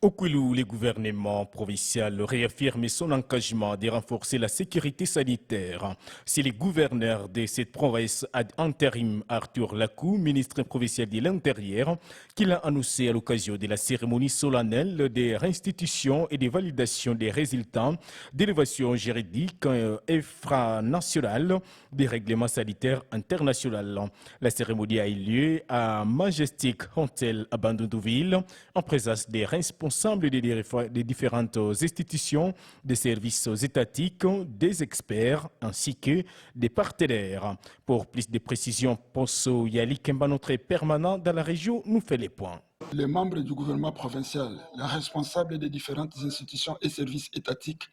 Au Kwilu, le gouvernement provincial réaffirme son engagement de renforcer la sécurité sanitaire. C'est le gouverneur de cette province ad intérim Arthur Lakou, ministre provincial de l'Intérieur, qui l'a annoncé à l'occasion de la cérémonie solennelle de restitution et de validation des résultats d'élévation juridique infranationale des règlements sanitaires internationaux. La cérémonie a eu lieu à Majestic Hotel à Bandundouville en présence des responsables des différentes institutions, des services étatiques, des experts ainsi que des partenaires. Pour plus de précisions, Ponso Yali Kemba, notre permanent dans la région, nous fait les points. Les membres du gouvernement provincial, les responsables des différentes institutions et services étatiques,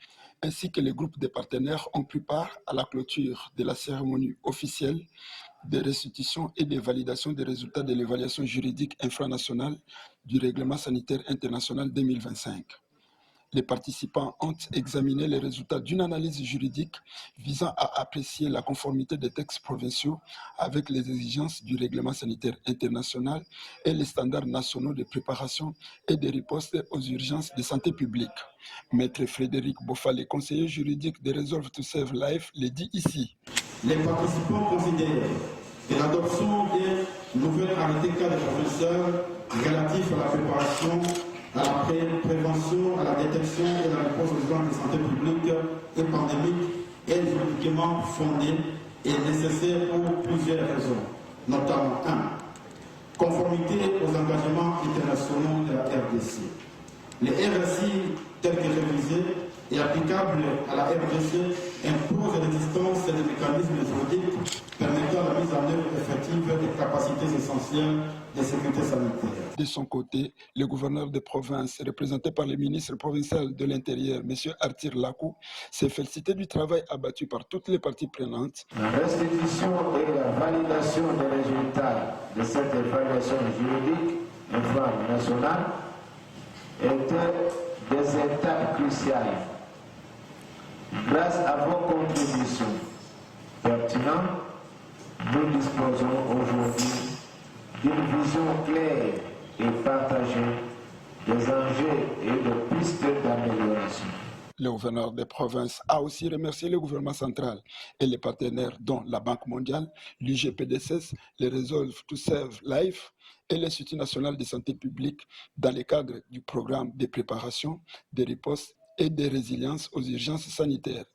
ainsi que les groupes de partenaires ont pris part à la clôture de la cérémonie officielle de restitution et de validation des résultats de l'évaluation juridique infranationale du règlement sanitaire international 2025. Les participants ont examiné les résultats d'une analyse juridique visant à apprécier la conformité des textes provinciaux avec les exigences du règlement sanitaire international et les standards nationaux de préparation et de riposte aux urgences de santé publique. Maître Frédéric Bofale, conseiller juridique de Resolve to Save Life, le dit ici. Les participants considèrent que l'adoption d'un nouvel arrêté cadre professeur relatif à la préparation, à la prévention, à la détection et à la réponse aux urgences de santé publique et pandémique est juridiquement fondée et nécessaire pour plusieurs raisons, notamment 1. Conformité aux engagements internationaux de la RDC. Les RSI tels que révisés et applicables à la RDC imposent l'existence des mécanismes juridiques permettant la mise en œuvre effective des capacités essentielles de sécurité sanitaire. De son côté, le gouverneur de province, représenté par le ministre provincial de l'Intérieur, M. Arthur Lakou, s'est félicité du travail abattu par toutes les parties prenantes. La restitution et la validation des résultats de cette évaluation juridique infranationale étaient des étapes cruciales. Grâce à vos contributions pertinentes, nous disposons aujourd'hui d'une vision claire et partagée des enjeux et de pistes d'amélioration. Le gouverneur des provinces a aussi remercié le gouvernement central et les partenaires dont la Banque mondiale, l'UGPDSS, le Resolve to Save Life et l'Institut national de santé publique dans le cadre du programme de préparation, de riposte et de résilience aux urgences sanitaires.